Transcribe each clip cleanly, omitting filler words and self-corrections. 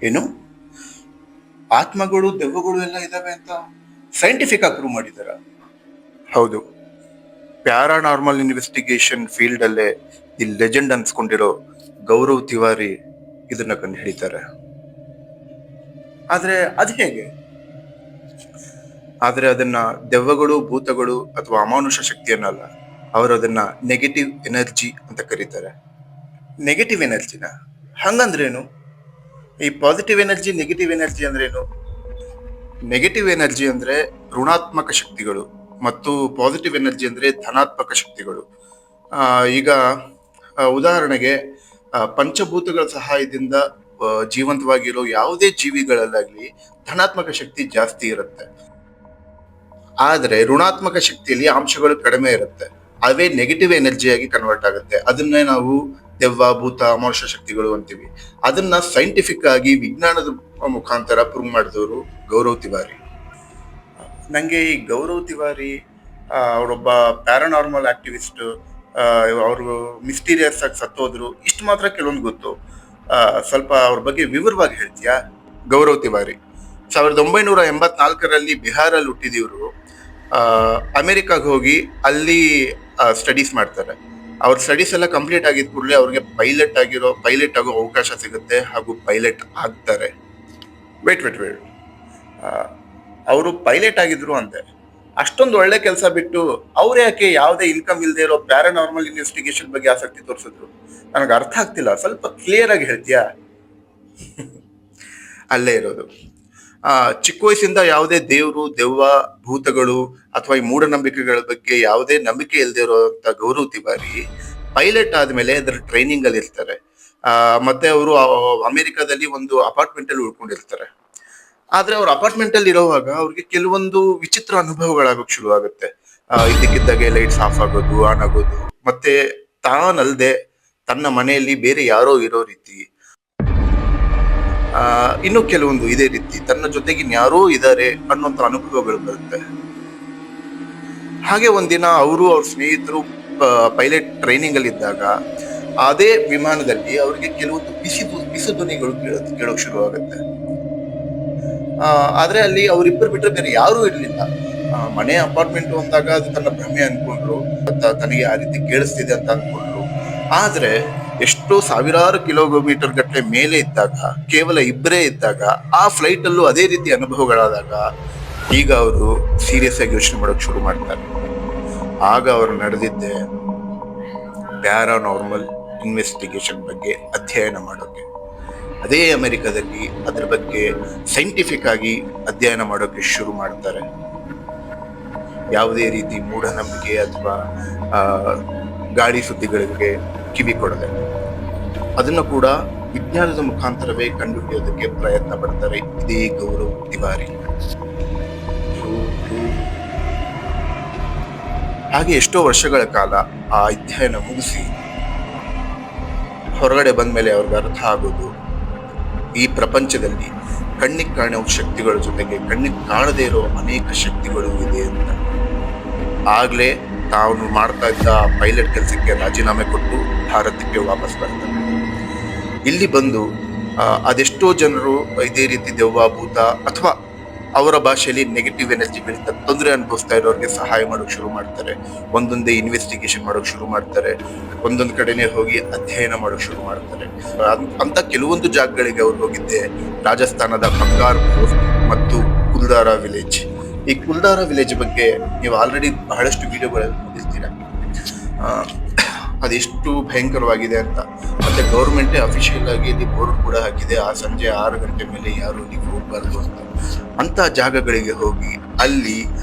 ಏನು ಆತ್ಮಗಳು ದೆವ್ವಗಳು ಎಲ್ಲ ಇದಾವೆ ಅಂತ ಸೈಂಟಿಫಿಕ್ ಆಗಿ ಪ್ರೂವ್ ಮಾಡಿದಾರ? ಹೌದು. ಪ್ಯಾರಾನಾರ್ಮಲ್ ಇನ್ವೆಸ್ಟಿಗೇಷನ್ ಫೀಲ್ಡ್ ಅಲ್ಲೇ ದಿ ಲೆಜೆಂಡ್ ಅನ್ಸ್ಕೊಂಡಿರೋ ಗೌರವ್ ತಿವಾರಿ ಇದನ್ನ ಕಂಡು ಹಿಡಿತಾರೆ. ಆದ್ರೆ ಅದು ಹೇಗೆ? ಆದ್ರೆ ಅದನ್ನ ದೆವ್ವಗಳು, ಭೂತಗಳು ಅಥವಾ ಅಮಾನುಷ ಶಕ್ತಿಯನ್ನಲ್ಲ, ಅವರು ಅದನ್ನ ನೆಗೆಟಿವ್ ಎನರ್ಜಿ ಅಂತ ಕರೀತಾರೆ. ನೆಗೆಟಿವ್ ಎನರ್ಜಿನ? ಹಂಗಂದ್ರೇನು? ಈ ಪಾಸಿಟಿವ್ ಎನರ್ಜಿ, ನೆಗೆಟಿವ್ ಎನರ್ಜಿ ಅಂದ್ರೇನು? ನೆಗೆಟಿವ್ ಎನರ್ಜಿ ಅಂದ್ರೆ ಋಣಾತ್ಮಕ ಶಕ್ತಿಗಳು ಮತ್ತು ಪಾಸಿಟಿವ್ ಎನರ್ಜಿ ಅಂದ್ರೆ ಧನಾತ್ಮಕ ಶಕ್ತಿಗಳು. ಈಗ ಉದಾಹರಣೆಗೆ ಪಂಚಭೂತಗಳ ಸಹಾಯದಿಂದ ಜೀವಂತವಾಗಿರೋ ಯಾವುದೇ ಜೀವಿಗಳಲ್ಲಾಗ್ಲಿ ಧನಾತ್ಮಕ ಶಕ್ತಿ ಜಾಸ್ತಿ ಇರುತ್ತೆ. ಆದ್ರೆ ಋಣಾತ್ಮಕ ಶಕ್ತಿಯಲ್ಲಿ ಅಂಶಗಳು ಕಡಿಮೆ ಇರುತ್ತೆ. ಅವೇ ನೆಗೆಟಿವ್ ಎನರ್ಜಿಯಾಗಿ ಕನ್ವರ್ಟ್ ಆಗುತ್ತೆ. ಅದನ್ನೇ ನಾವು ದೆವ್ವ, ಭೂತ, ಅಮಾನುಷ ಶಕ್ತಿಗಳು ಅಂತೀವಿ. ಅದನ್ನ ಸೈಂಟಿಫಿಕ್ ಆಗಿ ವಿಜ್ಞಾನದ ಮುಖಾಂತರ ಪ್ರೂವ್ ಮಾಡಿದವರು ಗೌರವ್ ತಿವಾರಿ. ನಂಗೆ ಈ ಗೌರವ್ ತಿವಾರಿ ಅವರೊಬ್ಬ ಪ್ಯಾರಾನಾರ್ಮಲ್ ಆಕ್ಟಿವಿಸ್ಟ್, ಅವರು ಮಿಸ್ಟೀರಿಯಸ್ ಆಗಿ ಸತ್ತೋದ್ರು, ಇಷ್ಟು ಮಾತ್ರ ಕೆಲವೊಂದು ಗೊತ್ತು. ಸ್ವಲ್ಪ ಅವ್ರ ಬಗ್ಗೆ ವಿವರವಾಗಿ ಹೇಳ್ತೀಯಾ? ಗೌರವ್ ತಿವಾರಿ 1984ರಲ್ಲಿ ಬಿಹಾರಲ್ಲಿ ಹುಟ್ಟಿದಿವ್ರು. ಅಮೆರಿಕಾಗೆ ಹೋಗಿ ಅಲ್ಲಿ ಸ್ಟಡೀಸ್ ಮಾಡ್ತಾರೆ. ಅವ್ರ ಸ್ಟಡೀಸ್ ಎಲ್ಲ ಕಂಪ್ಲೀಟ್ ಆಗಿದ್ ಕೂಡಲೇ ಅವ್ರಿಗೆ ಪೈಲಟ್ ಆಗೋ ಅವಕಾಶ ಸಿಗುತ್ತೆ ಹಾಗೂ ಪೈಲಟ್ ಆಗ್ತಾರೆ. ವೇಟ್ ಅವರು ಪೈಲಟ್ ಆಗಿದ್ರು ಅಂತೆ. ಅಷ್ಟೊಂದು ಒಳ್ಳೆ ಕೆಲಸ ಬಿಟ್ಟು ಅವ್ರು ಯಾಕೆ ಯಾವುದೇ ಇನ್ಕಮ್ ಇಲ್ಲದೆ ಇರೋ ಪ್ಯಾರಾನಾರ್ಮಲ್ ಇನ್ವೆಸ್ಟಿಗೇಷನ್ ಬಗ್ಗೆ ಆಸಕ್ತಿ ತೋರಿಸಿದ್ರು? ನನಗೆ ಅರ್ಥ ಆಗ್ತಿಲ್ಲ. ಸ್ವಲ್ಪ ಕ್ಲಿಯರ್ ಆಗಿ ಹೇಳ್ತೀಯಾ? ಅಲ್ಲೇ ಇರೋದು. ಚಿಕ್ಕ ವಯಸ್ಸಿಂದ ಯಾವುದೇ ದೇವರು, ದೆವ್ವ, ಭೂತಗಳು ಅಥವಾ ಈ ಮೂಢನಂಬಿಕೆಗಳ ಬಗ್ಗೆ ಯಾವುದೇ ನಂಬಿಕೆ ಇಲ್ಲದೆ ಇರುವಂತ ಗೌರವ್ ತಿವಾರಿ ಪೈಲಟ್ ಆದ್ಮೇಲೆ ಅದರ ಟ್ರೈನಿಂಗ್ ಅಲ್ಲಿ ಇರ್ತಾರೆ. ಮತ್ತೆ ಅವರು ಅಮೆರಿಕಾದಲ್ಲಿ ಒಂದು ಅಪಾರ್ಟ್ಮೆಂಟ್ ಅಲ್ಲಿ ಉಳ್ಕೊಂಡಿರ್ತಾರೆ. ಆದ್ರೆ ಅವ್ರ ಅಪಾರ್ಟ್ಮೆಂಟ್ ಅಲ್ಲಿ ಇರೋವಾಗ ಅವ್ರಿಗೆ ಕೆಲವೊಂದು ವಿಚಿತ್ರ ಅನುಭವಗಳಾಗೋಕ್ ಶುರು ಆಗುತ್ತೆ. ಇದಕ್ಕಿದ್ದಾಗೆ ಲೈಟ್ಸ್ ಆಫ್ ಆಗೋದು, ಆನ್ ಆಗೋದು, ಮತ್ತೆ ತಾನಲ್ದೆ ತನ್ನ ಮನೆಯಲ್ಲಿ ಬೇರೆ ಯಾರೋ ಇರೋ ರೀತಿ, ಇನ್ನು ಕೆಲವೊಂದು ಇದೇ ರೀತಿ ತನ್ನ ಜೊತೆಗೆ ಯಾರೋ ಇದ್ದಾರೆ ಅನ್ನುವಂತ ಅನುಭವಗಳು ಬರುತ್ತೆ. ಹಾಗೆ ಒಂದಿನ ಅವರು ಅವ್ರ ಸ್ನೇಹಿತರು ಪೈಲಟ್ ಟ್ರೈನಿಂಗ್ ಅಲ್ಲಿ ಇದ್ದಾಗ ಅದೇ ವಿಮಾನದಲ್ಲಿ ಅವ್ರಿಗೆ ಕೆಲವೊಂದು ಬಿಸಿ ಧ್ವನಿಗಳು ಕೇಳೋಕ್ ಶುರು ಆಗುತ್ತೆ. ಆದ್ರೆ ಅಲ್ಲಿ ಅವ್ರಿಬ್ಬರು ಬಿಟ್ಟರೆ ಬೇರೆ ಯಾರೂ ಇರ್ಲಿಲ್ಲ. ಮನೆ ಅಪಾರ್ಟ್ಮೆಂಟ್ ಅಂದಾಗ ಅದು ತನ್ನ ಭ್ರಮೆ ಅನ್ಕೊಂಡ್ರು, ತನಗೆ ಆ ರೀತಿ ಕೇಳಿಸ್ತಿದೆ ಅಂತ ಅನ್ಕೊಂಡ್ರು. ಆದ್ರೆ ಎಷ್ಟೋ ಸಾವಿರಾರು ಕಿಲೋಮೀಟರ್ ಗಟ್ಟಲೆ ಮೇಲೆ ಇದ್ದಾಗ, ಕೇವಲ ಇಬ್ಬರೇ ಇದ್ದಾಗ, ಆ ಫ್ಲೈಟ್ ಅಲ್ಲೂ ಅದೇ ರೀತಿ ಅನುಭವಗಳಾದಾಗ ಈಗ ಅವರು ಸೀರಿಯಸ್ ಆಗಿ ಯೋಚನೆ ಮಾಡೋಕೆ ಶುರು ಮಾಡ್ತಾರೆ. ಆಗ ಅವರು ನಡೆದಿದ್ದೆ ಪ್ಯಾರಾನಾರ್ಮಲ್ ಇನ್ವೆಸ್ಟಿಗೇಷನ್ ಬಗ್ಗೆ ಅಧ್ಯಯನ ಮಾಡೋಕೆ. ಅದೇ ಅಮೆರಿಕದಲ್ಲಿ ಅದರ ಬಗ್ಗೆ ಸೈಂಟಿಫಿಕ್ ಆಗಿ ಅಧ್ಯಯನ ಮಾಡೋಕೆ ಶುರು ಮಾಡ್ತಾರೆ. ಯಾವುದೇ ರೀತಿ ಮೂಢನಂಬಿಕೆ ಅಥವಾ ಗಾಳಿ ಸುದ್ದಿಗಳಿಗೆ ಕಿವಿ ಕೊಡದೆ ಅದನ್ನು ಕೂಡ ವಿಜ್ಞಾನದ ಮುಖಾಂತರವೇ ಕಂಡುಹಿಡಿಯೋದಕ್ಕೆ ಪ್ರಯತ್ನ ಪಡ್ತಾರೆ ಇದೇ ಗೌರವ್ ತಿವಾರಿ. ಹಾಗೆ ಎಷ್ಟೋ ವರ್ಷಗಳ ಕಾಲ ಆ ಅಧ್ಯಯನ ಮುಗಿಸಿ ಹೊರಗಡೆ ಬಂದ್ಮೇಲೆ ಅವ್ರಿಗೆ ಅರ್ಥ ಆಗೋದು, ಈ ಪ್ರಪಂಚದಲ್ಲಿ ಕಣ್ಣಿಗೆ ಕಾಣೋ ಶಕ್ತಿಗಳ ಜೊತೆಗೆ ಕಣ್ಣಿಗೆ ಕಾಣದೇ ಇರೋ ಅನೇಕ ಶಕ್ತಿಗಳು ಇದೆ ಅಂತ. ಆಗ್ಲೇ ತಾವು ಮಾಡ್ತಾ ಇದ್ದ ಪೈಲಟ್ ಕೆಲಸಕ್ಕೆ ರಾಜೀನಾಮೆ ಕೊಟ್ಟು ಭಾರತಕ್ಕೆ ವಾಪಸ್ ಬರ್ತಾರೆ. ಇಲ್ಲಿ ಬಂದು ಅದೆಷ್ಟೋ ಜನರು ಇದೇ ರೀತಿ ದೆವ್ವ, ಭೂತ ಅಥವಾ ಅವರ ಭಾಷೆಯಲ್ಲಿ ನೆಗೆಟಿವ್ ಎನರ್ಜಿಗಳಿಂದ ತೊಂದರೆ ಅನುಭವಿಸ್ತಾ ಇರೋರಿಗೆ ಸಹಾಯ ಮಾಡೋಕೆ ಶುರು ಮಾಡ್ತಾರೆ. ಒಂದೊಂದೇ ಇನ್ವೆಸ್ಟಿಗೇಷನ್ ಮಾಡೋಕೆ ಶುರು ಮಾಡ್ತಾರೆ. ಒಂದೊಂದು ಕಡೆನೆ ಹೋಗಿ ಅಧ್ಯಯನ ಮಾಡೋಕೆ ಶುರು ಮಾಡ್ತಾರೆ. ಅಂತ ಕೆಲವೊಂದು ಜಾಗಗಳಿಗೆ ಅವ್ರು ಹೋಗಿದ್ದೆ ರಾಜಸ್ಥಾನದ ಬಂಗಾರ್ ಪೋಸ್ಟ್ ಮತ್ತು ಕುಲ್ದಾರಾ ವಿಲೇಜ್. ಈ ಕುಲ್ದಾರಾ ವಿಲೇಜ್ ಬಗ್ಗೆ ನೀವು ಆಲ್ರೆಡಿ ಬಹಳಷ್ಟು ವಿಡಿಯೋಗಳಲ್ಲಿ ನೋಡಿರ್ತೀರ. ಅದೆಷ್ಟು ಭಯಂಕರವಾಗಿದೆ ಅಂತ. ಮತ್ತೆ ಗೌರ್ಮೆಂಟೇ ಅಫಿಷಿಯಲ್ ಆಗಿ ಇಲ್ಲಿ ಬೋರ್ಡ್ ಕೂಡ ಹಾಕಿದೆ, ಆ ಸಂಜೆ 6 ಗಂಟೆ ಮೇಲೆ ಯಾರು ನೀವು ಹೋಗ್ಬಾರ್ದು ಅಂತ. ಅಂತ ಜಾಗಗಳಿಗೆ ಹೋಗಿ ಅಲ್ಲಿ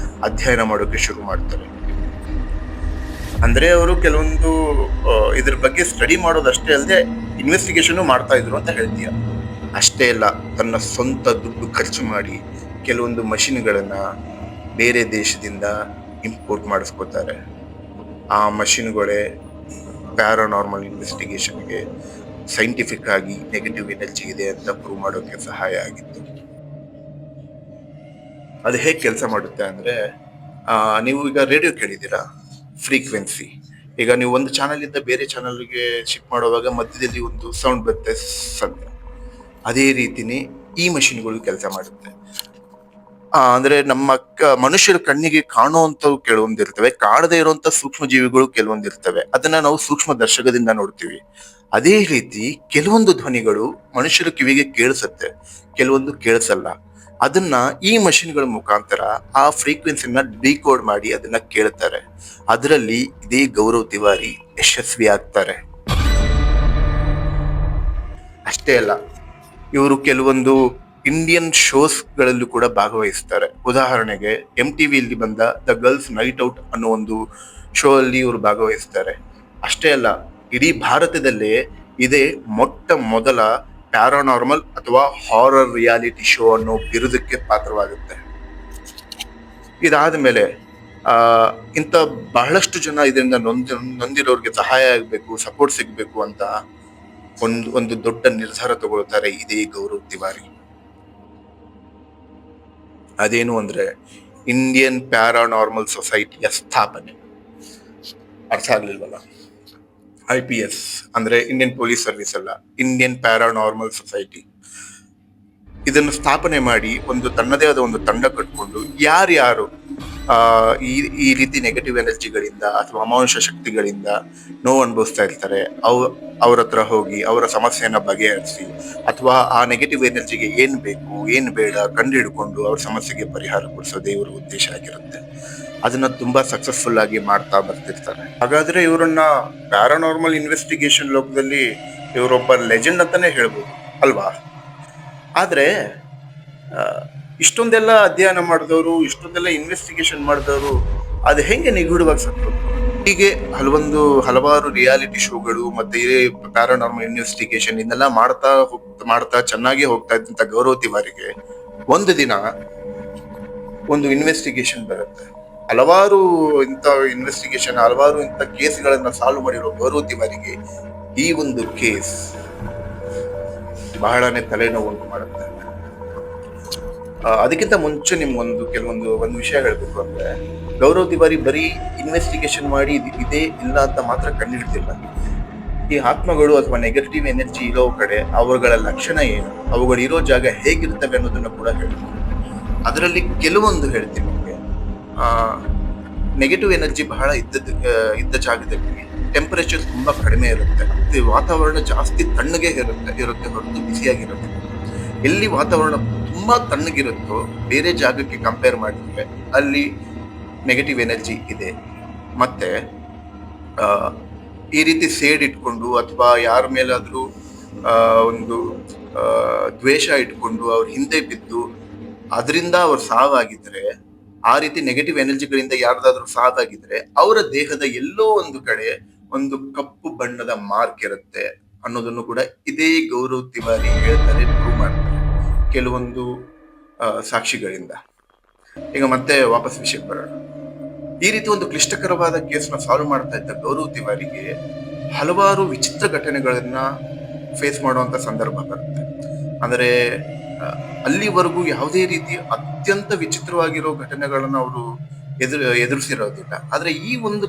ಅಧ್ಯಯನ ಮಾಡೋಕೆ ಶುರು ಮಾಡ್ತಾರೆ. ಅಂದ್ರೆ ಅವರು ಕೆಲವೊಂದು ಇದ್ರ ಬಗ್ಗೆ ಸ್ಟಡಿ ಮಾಡೋದಷ್ಟೇ ಅಲ್ಲದೆ ಇನ್ವೆಸ್ಟಿಗೇಷನ್ ಮಾಡ್ತಾ ಇದ್ರು ಅಂತ ಹೇಳ್ತೀಯ. ಅಷ್ಟೇ ಅಲ್ಲ, ತನ್ನ ಸ್ವಂತ ದುಡ್ಡು ಖರ್ಚು ಮಾಡಿ ಕೆಲವೊಂದು ಮಷಿನ್ಗಳನ್ನ ಬೇರೆ ದೇಶದಿಂದ ಇಂಪೋರ್ಟ್ ಮಾಡಿಸ್ಕೋತಾರೆ. ಆ ಮಷಿನ್ಗಳೇ ಪ್ಯಾರಾನಾರ್ಮಲ್ ಇನ್ವೆಸ್ಟಿಗೇಷನ್ಗೆ ಸೈಂಟಿಫಿಕ್ ಆಗಿ ನೆಗೆಟಿವ್ ಎನರ್ಜಿ ಇದೆ ಅಂತ ಪ್ರೂವ್ ಮಾಡೋಕೆ ಸಹಾಯ ಆಗಿತ್ತು. ಅದು ಹೇಗೆ ಕೆಲಸ ಮಾಡುತ್ತೆ ಅಂದ್ರೆ, ನೀವು ಈಗ ರೇಡಿಯೋ ಕೇಳಿದ್ದೀರಾ, ಫ್ರೀಕ್ವೆನ್ಸಿ. ಈಗ ನೀವು ಒಂದು ಚಾನಲ್ ಇಂದ ಬೇರೆ ಚಾನಲ್ಗೆ ಶಿಫ್ಟ್ ಮಾಡುವಾಗ ಮಧ್ಯದಲ್ಲಿ ಒಂದು ಸೌಂಡ್ ಬರುತ್ತೆ ಅಂತ. ಅದೇ ರೀತಿನೇ ಈ ಮಷಿನ್ಗಳು ಕೆಲಸ ಮಾಡುತ್ತೆ. ಅಂದ್ರೆ ನಮ್ಮ ಮನುಷ್ಯರ ಕಣ್ಣಿಗೆ ಕಾಣುವಂತವು ಕೆಲವೊಂದಿರ್ತವೆ, ಕಾಣದೇ ಇರುವಂತ ಸೂಕ್ಷ್ಮ ಜೀವಿಗಳು ಕೆಲವೊಂದಿರ್ತವೆ. ಅದನ್ನ ನಾವು ಸೂಕ್ಷ್ಮ ದರ್ಶಕದಿಂದ ನೋಡ್ತೀವಿ. ಅದೇ ರೀತಿ ಕೆಲವೊಂದು ಧ್ವನಿಗಳು ಮನುಷ್ಯರ ಕಿವಿಗೆ ಕೇಳಿಸುತ್ತೆ, ಕೆಲವೊಂದು ಕೇಳಿಸಲ್ಲ. ಅದನ್ನ ಈ ಮಷಿನ್ಗಳ ಮುಖಾಂತರ ಆ ಫ್ರೀಕ್ವೆನ್ಸಿನ ಡಿಕೋಡ್ ಮಾಡಿ ಅದನ್ನ ಕೇಳ್ತಾರೆ. ಅದರಲ್ಲಿ ಇದೇ ಗೌರವ್ ತಿವಾರಿ ಯಶಸ್ವಿ ಆಗ್ತಾರೆ. ಅಷ್ಟೇ ಅಲ್ಲ, ಇವರು ಕೆಲವೊಂದು ಇಂಡಿಯನ್ ಶೋಸ್ ಗಳಲ್ಲೂ ಕೂಡ ಭಾಗವಹಿಸ್ತಾರೆ. ಉದಾಹರಣೆಗೆ MTV ಬಂದ ದ ಗರ್ಲ್ಸ್ ನೈಟ್ ಔಟ್ ಅನ್ನೋ ಒಂದು ಶೋ ಅಲ್ಲಿ ಇವರು ಭಾಗವಹಿಸ್ತಾರೆ. ಅಷ್ಟೇ ಅಲ್ಲ, ಇಡೀ ಭಾರತದಲ್ಲೇ ಇದೇ ಮೊಟ್ಟ ಮೊದಲ ಪ್ಯಾರಾನಾರ್ಮಲ್ ಅಥವಾ ಹಾರರ್ ರಿಯಾಲಿಟಿ ಶೋ ಅನ್ನೋ ಬಿರುದಕ್ಕೆ ಪಾತ್ರವಾಗುತ್ತೆ. ಇದಾದ ಮೇಲೆ ಆ ಇಂಥ ಬಹಳಷ್ಟು ಜನ ಇದರಿಂದ ನೊಂದಿರೋರ್ಗೆ ಸಹಾಯ ಆಗ್ಬೇಕು, ಸಪೋರ್ಟ್ ಸಿಗ್ಬೇಕು ಅಂತ ಒಂದು ದೊಡ್ಡ ನಿರ್ಧಾರ ತಗೊಳ್ತಾರೆ ಇದೇ ಗೌರವ್ ತಿವಾರಿ. ಅದೇನು ಅಂದ್ರೆ ಇಂಡಿಯನ್ ಪ್ಯಾರಾನಾರ್ಮಲ್ ಸೊಸೈಟಿಯ ಸ್ಥಾಪನೆ. ಅರ್ಥ ಆಗ್ಲಿಲ್ವಲ್ಲ? IPS ಅಂದ್ರೆ ಇಂಡಿಯನ್ ಪೊಲೀಸ್ ಸರ್ವಿಸ್ ಅಲ್ಲ, ಇಂಡಿಯನ್ ಪ್ಯಾರಾನಾರ್ಮಲ್ ಸೊಸೈಟಿ. ಇದನ್ನು ಸ್ಥಾಪನೆ ಮಾಡಿ ತನ್ನದೇ ಆದ ಒಂದು ತಂಡ ಕಟ್ಕೊಂಡು ಯಾರ್ಯಾರು ಈ ಈ ರೀತಿ ನೆಗೆಟಿವ್ ಎನರ್ಜಿಗಳಿಂದ ಅಥವಾ ಅಮಾನುಷ ಶಕ್ತಿಗಳಿಂದ ನೋವು ಅನುಭವಿಸ್ತಾ ಇರ್ತಾರೆ, ಅವ್ರ ಹತ್ರ ಹೋಗಿ ಅವರ ಸಮಸ್ಯೆಯನ್ನ ಬಗೆಹರಿಸಿ ಅಥವಾ ಆ ನೆಗೆಟಿವ್ ಎನರ್ಜಿಗೆ ಏನ್ ಬೇಕು ಏನ್ ಬೇಡ ಕಂಡು ಹಿಡ್ಕೊಂಡು ಅವ್ರ ಸಮಸ್ಯೆಗೆ ಪರಿಹಾರ ಕೊಡಿಸೋದೇ ಇವ್ರ ಉದ್ದೇಶ ಆಗಿರುತ್ತೆ. ಅದನ್ನ ತುಂಬಾ ಸಕ್ಸಸ್ಫುಲ್ ಆಗಿ ಮಾಡ್ತಾ ಬರ್ತಿರ್ತಾರೆ. ಹಾಗಾದ್ರೆ ಇವರನ್ನ ಪ್ಯಾರಾನಾರ್ಮಲ್ ಇನ್ವೆಸ್ಟಿಗೇಷನ್ ಲೋಕದಲ್ಲಿ ಇವರೊಬ್ಬ ಲೆಜೆಂಡ್ ಅಂತಾನೆ ಹೇಳ್ಬೋದು ಅಲ್ವಾ? ಆದ್ರೆ ಇಷ್ಟೊಂದೆಲ್ಲ ಅಧ್ಯಯನ ಮಾಡಿದವರು, ಇಷ್ಟೊಂದೆಲ್ಲ ಇನ್ವೆಸ್ಟಿಗೇಷನ್ ಮಾಡಿದವರು ಅದು ಹೆಂಗೆ ನಿಗೂಢವಾಗಿ ಸತ್ತು? ಹೀಗೆ ಹಲವಾರು ರಿಯಾಲಿಟಿ ಶೋಗಳು ಮತ್ತೆ ಪ್ಯಾರಾನಾರ್ಮಲ್ ಇನ್ವೆಸ್ಟಿಗೇಷನ್ ಇದನ್ನೆಲ್ಲ ಮಾಡ್ತಾ ಚೆನ್ನಾಗಿ ಹೋಗ್ತಾ ಇದ್ದಂತ ಗೌರವ್ ತಿವಾರಿಗೆ ಒಂದು ದಿನ ಒಂದು ಇನ್ವೆಸ್ಟಿಗೇಷನ್ ಬರುತ್ತೆ. ಹಲವಾರು ಇಂಥ ಕೇಸ್ಗಳನ್ನ ಸಾಲ್ವ್ ಮಾಡಿರೋ ಗೌರವ್ ತಿವಾರಿಗೆ ಈ ಒಂದು ಕೇಸ್ ಬಹಳನೇ ತಲೆನೋವು ಉಂಟು ಮಾಡುತ್ತೆ. ಅದಕ್ಕಿಂತ ಮುಂಚೆ ಒಂದು ವಿಷಯ ಹೇಳ್ಬೇಕು ಅಂದ್ರೆ, ಗೌರವ್ ತಿವಾರಿ ಬರೀ ಇನ್ವೆಸ್ಟಿಗೇಷನ್ ಮಾಡಿ ಇದೇ ಇಲ್ಲ ಅಂತ ಮಾತ್ರ ಕಂಡುಹಿಡ್ತಿಲ್ಲ. ಈ ಆತ್ಮಗಳು ಅಥವಾ ನೆಗೆಟಿವ್ ಎನರ್ಜಿ ಇರೋ ಕಡೆ ಅವುಗಳ ಲಕ್ಷಣ ಏನು, ಅವುಗಳು ಇರೋ ಜಾಗ ಹೇಗಿರ್ತವೆ ಅನ್ನೋದನ್ನ ಕೂಡ ಹೇಳ್ತೀನಿ. ಅದರಲ್ಲಿ ಕೆಲವೊಂದು ಹೇಳ್ತೀನಿ ನಿಮಗೆ. ನೆಗೆಟಿವ್ ಎನರ್ಜಿ ಬಹಳ ಇದ್ದ ಜಾಗದಲ್ಲಿ ಟೆಂಪರೇಚರ್ ತುಂಬಾ ಕಡಿಮೆ ಇರುತ್ತೆ, ವಾತಾವರಣ ಜಾಸ್ತಿ ತಣ್ಣಗೆ ಇರುತ್ತೆ ಹೊರತು ಬಿಸಿಯಾಗಿರುತ್ತೆ. ಎಲ್ಲಿ ವಾತಾವರಣ ತುಂಬಾ ತಣ್ಣಗಿರುತ್ತೋ ಬೇರೆ ಜಾಗಕ್ಕೆ ಕಂಪೇರ್ ಮಾಡಿದ್ರೆ ಅಲ್ಲಿ ನೆಗೆಟಿವ್ ಎನರ್ಜಿ ಇದೆ. ಮತ್ತೆ ಈ ರೀತಿ ಸೇಡ್ ಇಟ್ಕೊಂಡು ಅಥವಾ ಯಾರ ಮೇಲಾದ್ರೂ ಒಂದು ದ್ವೇಷ ಇಟ್ಕೊಂಡು ಅವ್ರ ಹಿಂದೆ ಬಿದ್ದು ಅದರಿಂದ ಅವ್ರ ಸಾವಾಗಿದ್ರೆ, ಆ ರೀತಿ ನೆಗೆಟಿವ್ ಎನರ್ಜಿಗಳಿಂದ ಯಾರ್ದಾದ್ರೂ ಸಾವಾಗಿದ್ರೆ ಅವರ ದೇಹದ ಎಲ್ಲೋ ಒಂದು ಕಡೆ ಒಂದು ಕಪ್ಪು ಬಣ್ಣದ ಮಾರ್ಕ್ ಇರುತ್ತೆ ಅನ್ನೋದನ್ನು ಕೂಡ ಇದೇ ಗೌರವ್ ತಿವಾರಿ ಹೇಳ್ತಾರೆ, ಪ್ರೂವ್ ಮಾಡ್ತಾರೆ ಕೆಲವೊಂದು ಸಾಕ್ಷಿಗಳಿಂದ. ಈಗ ಮತ್ತೆ ವಾಪಸ್ ವಿಷಯಕ್ಕೆ ಬರೋಣ. ಈ ರೀತಿ ಒಂದು ಕ್ಲಿಷ್ಟಕರವಾದ ಕೇಸ್ನ ಸಾಲ್ವ್ ಮಾಡ್ತಾ ಇದ್ದ ಗೌರವ್ ತಿವಾರಿಗೆ ಹಲವಾರು ವಿಚಿತ್ರ ಘಟನೆಗಳನ್ನ ಫೇಸ್ ಮಾಡುವಂತ ಸಂದರ್ಭ ಬರುತ್ತೆ. ಅಂದ್ರೆ ಅಲ್ಲಿವರೆಗೂ ಯಾವುದೇ ರೀತಿ ಅತ್ಯಂತ ವಿಚಿತ್ರವಾಗಿರೋ ಘಟನೆಗಳನ್ನ ಅವರು ಎದುರಿಸಿರೋದಿಲ್ಲ. ಆದ್ರೆ ಈ ಒಂದು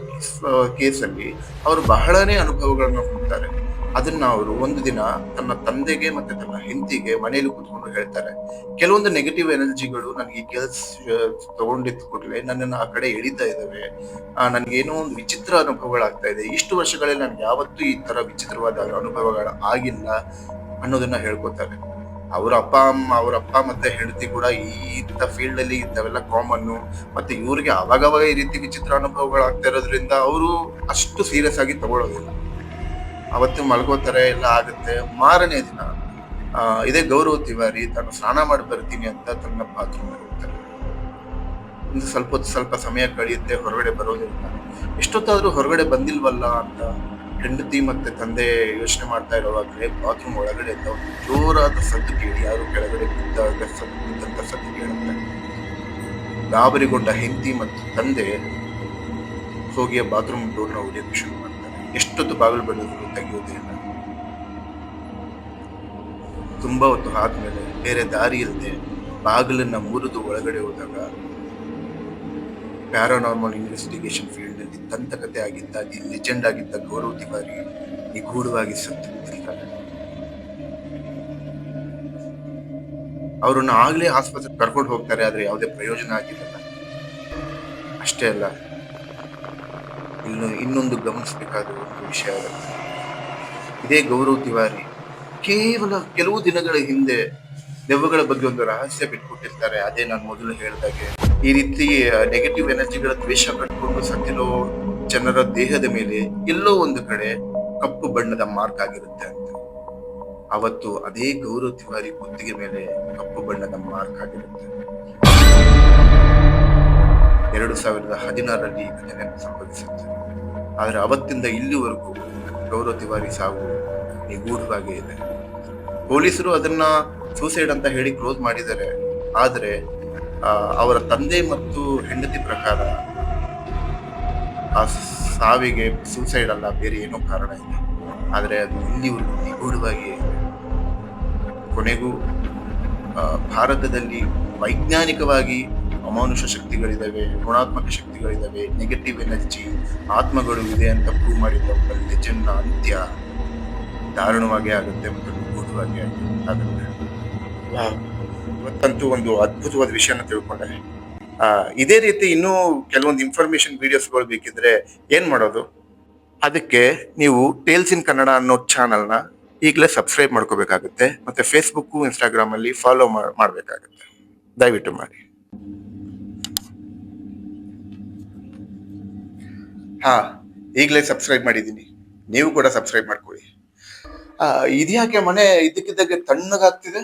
ಕೇಸಲ್ಲಿ ಅವರು ಬಹಳನೇ ಅನುಭವಗಳನ್ನ ಹೊಂದ್ತಾರೆ. ಅದನ್ನ ಅವರು ಒಂದು ದಿನ ತನ್ನ ತಂದೆಗೆ ಮತ್ತೆ ತನ್ನ ಹೆಂಡತಿಗೆ ಮನೆಯಲ್ಲಿ ಕೂತ್ಕೊಂಡು ಹೇಳ್ತಾರೆ, ಕೆಲವೊಂದು ನೆಗೆಟಿವ್ ಎನರ್ಜಿಗಳು ನನಗೆ ಈ ಕೆಲಸ ತಗೊಂಡಿದ್ದ ಕೂಡಲೇ ನನ್ನನ್ನು ಆ ಕಡೆ ಎಳಿತಾ ಇದ್ದಾವೆ, ನನ್ಗೇನೋ ಒಂದು ವಿಚಿತ್ರ ಅನುಭವಗಳಾಗ್ತಾ ಇದೆ, ಇಷ್ಟು ವರ್ಷಗಳಲ್ಲಿ ನನ್ಗೆ ಯಾವತ್ತೂ ಈ ತರ ವಿಚಿತ್ರವಾದ ಅನುಭವಗಳು ಆಗಿಲ್ಲ ಅನ್ನೋದನ್ನ ಹೇಳ್ಕೊತಾರೆ. ಅವ್ರ ಅಪ್ಪ ಮತ್ತೆ ಹೆಂಡತಿ ಕೂಡ ಇಂಥ ಫೀಲ್ಡ್ ಅಲ್ಲಿ ಇಂಥವೆಲ್ಲ ಕಾಮನ್ನು, ಮತ್ತೆ ಇವ್ರಿಗೆ ಅವಾಗವಾಗ ಈ ರೀತಿ ವಿಚಿತ್ರ ಅನುಭವಗಳಾಗ್ತಾ ಇರೋದ್ರಿಂದ ಅವರು ಅಷ್ಟು ಸೀರಿಯಸ್ ಆಗಿ ತಗೊಳ್ಳೋದಿಲ್ಲ. ಅವತ್ತು ಮಲ್ಗೋತಾರೆ, ಎಲ್ಲ ಆಗುತ್ತೆ. ಮಾರನೇ ದಿನ ಇದೇ ಗೌರವ್ ತಿವಾರಿ ತಾನು ಸ್ನಾನ ಮಾಡಿ ಬರ್ತೀನಿ ಅಂತ ತನ್ನ ಬಾತ್ರೂಮ್ ಹೋಗ್ತಾರೆ. ಒಂದು ಸ್ವಲ್ಪ ಸಮಯ ಕಳೆಯುತ್ತೆ, ಹೊರಗಡೆ ಬರೋದಿಲ್ಲ. ಎಷ್ಟೊತ್ತಾದ್ರೂ ಹೊರಗಡೆ ಬಂದಿಲ್ವಲ್ಲ ಅಂತ ಹೆಂಡತಿ ಮತ್ತೆ ತಂದೆ ಯೋಚನೆ ಮಾಡ್ತಾ ಇರೋವಾಗಲೇ ಬಾತ್ರೂಮ್ ಒಳಗಡೆ ಒಂದು ಜೋರಾದ ಸದ್ದು ಕೇಳಿ ಯಾರು ಕೆಳಗಡೆ ಬಿದ್ದಂತ ಸದ್ದು ಕೇಳುತ್ತೆ. ಗಾಬರಿಗೊಂಡ ಹೆಂಡತಿ ಮತ್ತು ತಂದೆ ಹೋಗಿ ಬಾತ್ರೂಮ್ ಡೋರ್ನ ಹೊಡೆಯೋಕೆ ಶುರು ಮಾಡ್ತಾರೆ. ಎಷ್ಟೊತ್ತು ಬಾಗಿಲು ಬಡಿದ್ರು ತೆಗೆಯೋದೇ ಇಲ್ಲ. ತುಂಬಾ ಹೊತ್ತು ಆದ್ಮೇಲೆ ಬೇರೆ ದಾರಿ ಇಲ್ಲದೆ ಬಾಗಿಲನ್ನ ಮುರಿದು ಒಳಗಡೆ ಹೋದಾಗ ಪ್ಯಾರಾನಾರ್ಮಲ್ ಇನ್ವೆಸ್ಟಿಗೇಷನ್ ಫೀಲ್ಡ್ ಅಲ್ಲಿ ದಂತಕತೆ ಆಗಿದ್ದ ಲೆಜೆಂಡ್ ಆಗಿದ್ದ ಗೌರವ್ ತಿವಾರಿ ನಿಗೂಢವಾಗಿ ಸತ್ತು ಬಿದ್ದಿರ್ತಾರೆ. ಅವ್ರನ್ನ ಆಗ್ಲೇ ಆಸ್ಪತ್ರೆಗೆ ಕರ್ಕೊಂಡು ಹೋಗ್ತಾರೆ, ಆದ್ರೆ ಯಾವುದೇ ಪ್ರಯೋಜನ ಆಗಿರಲ್ಲ. ಅಷ್ಟೇ ಅಲ್ಲ, ಇನ್ನೊಂದು ಗಮನಿಸಬೇಕಾದ ಒಂದು ವಿಷಯ ಇರುತ್ತೆ. ಇದೇ ಗೌರವ್ ತಿವಾರಿ ಕೇವಲ ಕೆಲವು ದಿನಗಳ ಹಿಂದೆ ದೆವ್ವಗಳ ಬಗ್ಗೆ ಒಂದು ರಹಸ್ಯ ಬಿಟ್ಕೊಟ್ಟಿರ್ತಾರೆ. ಅದೇ ನಾನು ಮೊದಲು ಹೇಳಿದಾಗೆ, ಈ ರೀತಿ ನೆಗೆಟಿವ್ ಎನರ್ಜಿಗಳ ದ್ವೇಷ ಕಟ್ಕೊಂಡು ಸತ್ತಿರೋ ಜನರ ದೇಹದ ಮೇಲೆ ಎಲ್ಲೋ ಒಂದು ಕಡೆ ಕಪ್ಪು ಬಣ್ಣದ ಮಾರ್ಕ್ ಆಗಿರುತ್ತೆ ಅಂತ. ಅವತ್ತು ಅದೇ ಗೌರವ್ ತಿವಾರಿ ಕುತ್ತಿಗೆ ಮೇಲೆ ಕಪ್ಪು ಬಣ್ಣದ ಮಾರ್ಕ್ ಆಗಿರುತ್ತೆ. 2016ರಲ್ಲಿ ಈ ಘಟನೆ ಸಂಭವಿಸುತ್ತೆ. ಆದ್ರೆ ಅವತ್ತಿಂದ ಇಲ್ಲಿವರೆಗೂ ಗೌರವ್ ತಿವಾರಿ ಸಾವು ನಿಗೂಢವಾಗೇ ಇದೆ. ಪೊಲೀಸರು ಅದನ್ನ ಸೂಸೈಡ್ ಅಂತ ಹೇಳಿ ಕ್ಲೋಸ್ ಮಾಡಿದ್ದಾರೆ. ಆದ್ರೆ ಅವರ ತಂದೆ ಮತ್ತು ಹೆಂಡತಿ ಪ್ರಕಾರ ಆ ಸಾವಿಗೆ ಸೂಸೈಡ್ ಅಲ್ಲ, ಬೇರೆ ಏನೋ ಕಾರಣ ಇದೆ. ಆದ್ರೆ ಅದು ಇಲ್ಲಿವರೆಗೂ ನಿಗೂಢವಾಗಿ ಇದೆ. ಕೊನೆಗೂ ಭಾರತದಲ್ಲಿ ವೈಜ್ಞಾನಿಕವಾಗಿ ಅಮಾನುಷ ಶಕ್ತಿಗಳಿದಾವೆ, ಋಣಾತ್ಮಕ ಶಕ್ತಿಗಳಿದಾವೆ, ನೆಗೆಟಿವ್ ಎನರ್ಜಿ, ಆತ್ಮಗಳು ಇದೆ ಅಂತ ಪ್ರೂವ್ ಮಾಡಿದ ಒಬ್ಬ ಲೆಜೆಂಡ್ನ ಅಂತ್ಯ ದಾರುಣವಾಗಿ ಆಗುತ್ತೆ ಮತ್ತು ನಿಗೂಢವಾಗಿ ಆಗುತ್ತೆ. ಇವತ್ತಂತೂ ಒಂದು ಅದ್ಭುತವಾದ ವಿಷಯನ ತಿಳ್ಕೊಂಡೆ. ಇದೇ ರೀತಿ ಇನ್ನೂ ಕೆಲವೊಂದು ಇನ್ಫಾರ್ಮೇಶನ್ ವಿಡಿಯೋಸ್ಗಳು ಬೇಕಿದ್ರೆ ಏನ್ ಮಾಡೋದು? ಅದಕ್ಕೆ ನೀವು ಟೇಲ್ಸ್ ಇನ್ ಕನ್ನಡ ಅನ್ನೋ ಚಾನಲ್ನ ಈಗಲೇ ಸಬ್ಸ್ಕ್ರೈಬ್ ಮಾಡ್ಕೋಬೇಕಾಗುತ್ತೆ. ಮತ್ತೆ ಫೇಸ್ಬುಕ್, ಇನ್ಸ್ಟಾಗ್ರಾಮ್ ಅಲ್ಲಿ ಫಾಲೋ ಮಾಡ್ಬೇಕಾಗುತ್ತೆ. ದಯವಿಟ್ಟು ಮಾಡಿ. ಈಗಲೇ ಸಬ್ಸ್ಕ್ರೈಬ್ ಮಾಡಿದ್ದೀನಿ, ನೀವು ಕೂಡ ಸಬ್ಸ್ಕ್ರೈಬ್ ಮಾಡ್ಕೊಳ್ಳಿ. ಇದ್ಯಾಕೆ ಮನೆ ಇದ್ದಕ್ಕಿದ್ದಾಗೆ ತಣ್ಣಗಾಗ್ತಿದೆ?